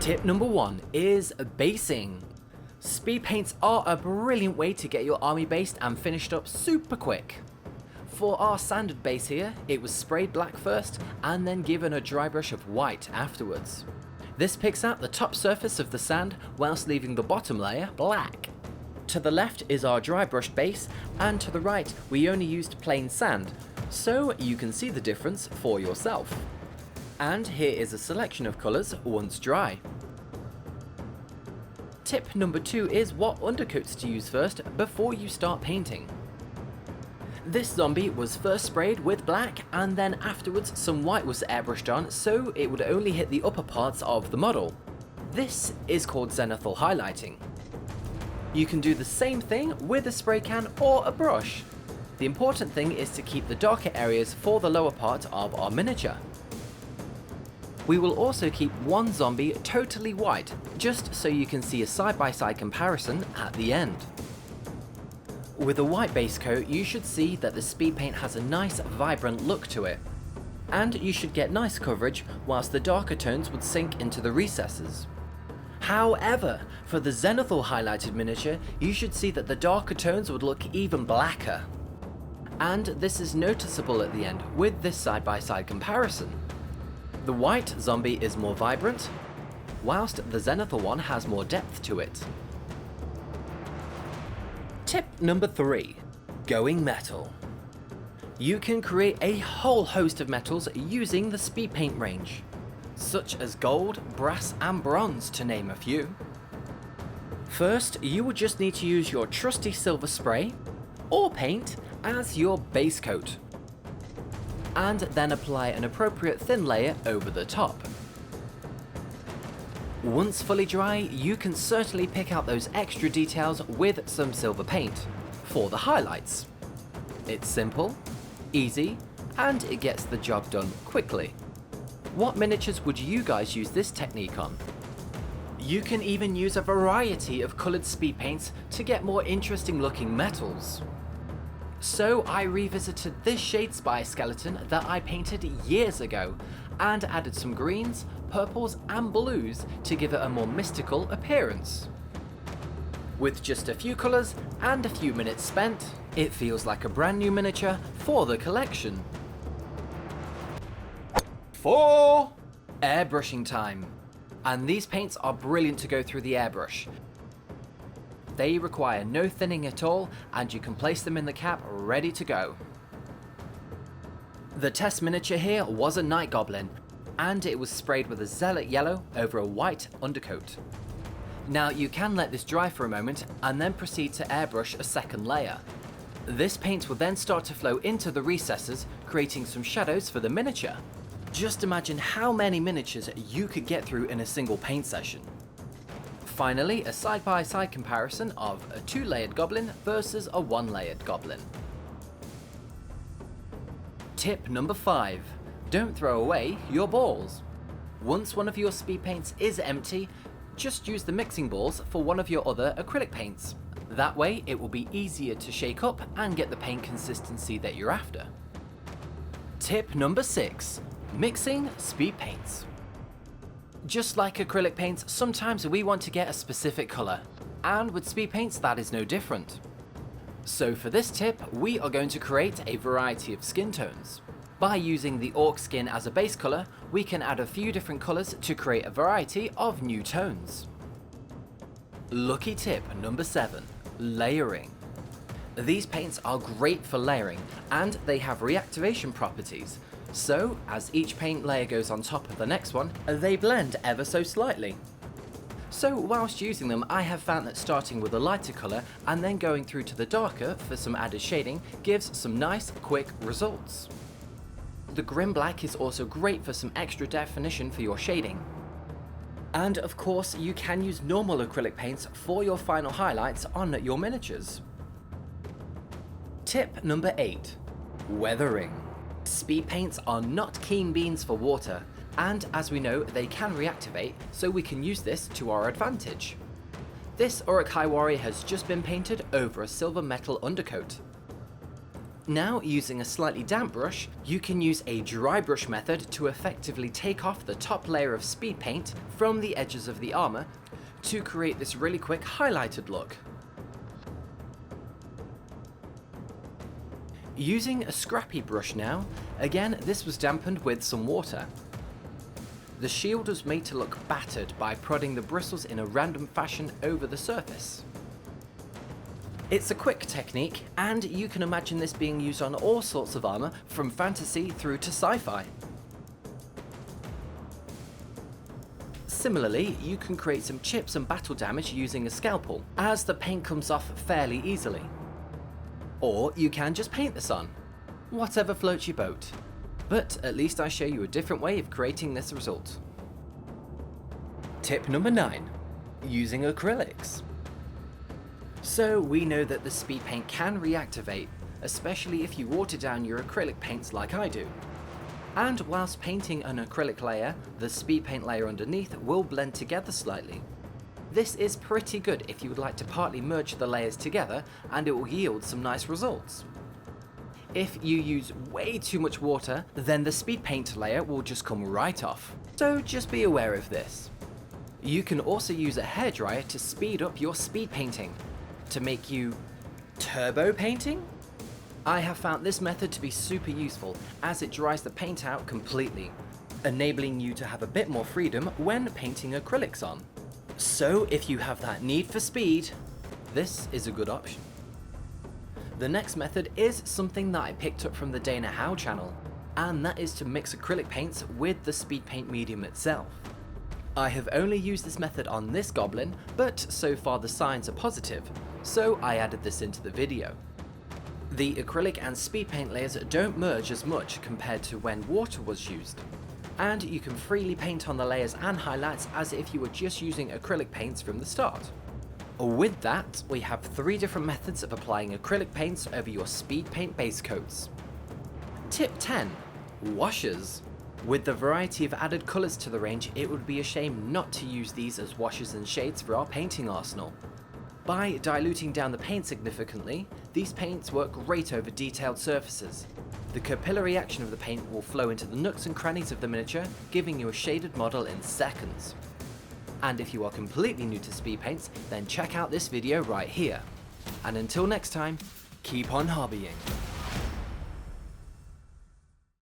Tip number 1 is basing. Speed paints are a brilliant way to get your army based and finished up super quick. For our standard base here, it was sprayed black first and then given a dry brush of white afterwards. This picks out the top surface of the sand whilst leaving the bottom layer black. To the left is our dry brushed base, and to the right we only used plain sand, so you can see the difference for yourself. And here is a selection of colours once dry. Tip number 2 is what undercoats to use first before you start painting. This zombie was first sprayed with black, and then afterwards some white was airbrushed on so it would only hit the upper parts of the model. This is called zenithal highlighting. You can do the same thing with a spray can or a brush. The important thing is to keep the darker areas for the lower part of our miniature. We will also keep one zombie totally white, just so you can see a side-by-side comparison at the end. With a white base coat, you should see that the speed paint has a nice vibrant look to it. And you should get nice coverage whilst the darker tones would sink into the recesses. However, for the zenithal highlighted miniature, you should see that the darker tones would look even blacker. And this is noticeable at the end with this side-by-side comparison. The white zombie is more vibrant, whilst the zenithal one has more depth to it. Tip number 3, going metal. You can create a whole host of metals using the speed paint range, such as gold, brass and bronze to name a few. First, you will just need to use your trusty silver spray or paint as your base coat, and then apply an appropriate thin layer over the top. Once fully dry, you can certainly pick out those extra details with some silver paint for the highlights. It's simple, easy, and it gets the job done quickly. What miniatures would you guys use this technique on? You can even use a variety of coloured speed paints to get more interesting looking metals. So I revisited this 𝐁𝐵 skeleton that I painted years ago and added some greens, purples and blues to give it a more mystical appearance. With just a few colours and a few minutes spent, it feels like a brand new miniature for the collection. 4. Airbrushing time. And these paints are brilliant to go through the airbrush. They require no thinning at all, and you can place them in the cap ready to go. The test miniature here was a night goblin, and it was sprayed with a zealot yellow over a white undercoat. Now you can let this dry for a moment and then proceed to airbrush a second layer. This paint will then start to flow into the recesses, creating some shadows for the miniature. Just imagine how many miniatures you could get through in a single paint session. Finally, a side-by-side comparison of a 2-layered goblin versus a 1-layered goblin. Tip number 5. Don't throw away your balls. Once one of your speed paints is empty, just use the mixing balls for one of your other acrylic paints. That way it will be easier to shake up and get the paint consistency that you're after. Tip number 6. Mixing speed paints. Just like acrylic paints, sometimes we want to get a specific colour, and with speed paints that is no different. So for this tip, we are going to create a variety of skin tones. By using the orc skin as a base colour, we can add a few different colours to create a variety of new tones. Lucky tip number 7, layering. These paints are great for layering, and they have reactivation properties. So, as each paint layer goes on top of the next one, they blend ever so slightly. So whilst using them, I have found that starting with a lighter colour and then going through to the darker for some added shading gives some nice, quick results. The grim black is also great for some extra definition for your shading. And of course, you can use normal acrylic paints for your final highlights on your miniatures. Tip number 8, weathering. Speed paints are not keen beans for water, and as we know, they can reactivate, so we can use this to our advantage. This 𝗪𝐼𝐻𝐿 has just been painted over a silver metal undercoat. Now, using a slightly damp brush, you can use a dry brush method to effectively take off the top layer of speed paint from the edges of the armour to create this really quick highlighted look. Using a scrappy brush now, again this was dampened with some water. The shield was made to look battered by prodding the bristles in a random fashion over the surface. It's a quick technique, and you can imagine this being used on all sorts of armour, from fantasy through to sci-fi. Similarly, you can create some chips and battle damage using a scalpel, as the paint comes off fairly easily. Or you can just paint this on. Whatever floats your boat. But at least I show you a different way of creating this result. Tip number 9. Using acrylics. So we know that the speed paint can reactivate, especially if you water down your acrylic paints like I do. And whilst painting an acrylic layer, the speed paint layer underneath will blend together slightly. This is pretty good if you would like to partly merge the layers together, and it will yield some nice results. If you use way too much water, then the speed paint layer will just come right off. So just be aware of this. You can also use a hairdryer to speed up your speed painting, to make you turbo painting? I have found this method to be super useful, as it dries the paint out completely, enabling you to have a bit more freedom when painting acrylics on. So if you have that need for speed, this is a good option. The next method is something that I picked up from the 𝗍𝗃 channel, and that is to mix acrylic paints with the speed paint medium itself. I have only used this method on this goblin, but so far the signs are positive, so I added this into the video. The acrylic and speed paint layers don't merge as much compared to when water was used, and you can freely paint on the layers and highlights as if you were just using acrylic paints from the start. With that, we have 3 different methods of applying acrylic paints over your speed paint base coats. Tip 10. Washes. With the variety of added colours to the range, it would be a shame not to use these as washes and shades for our painting arsenal. By diluting down the paint significantly, these paints work great over detailed surfaces. The capillary action of the paint will flow into the nooks and crannies of the miniature, giving you a shaded model in seconds. And if you are completely new to speed paints, then check out this video right here. And until next time, keep on hobbying.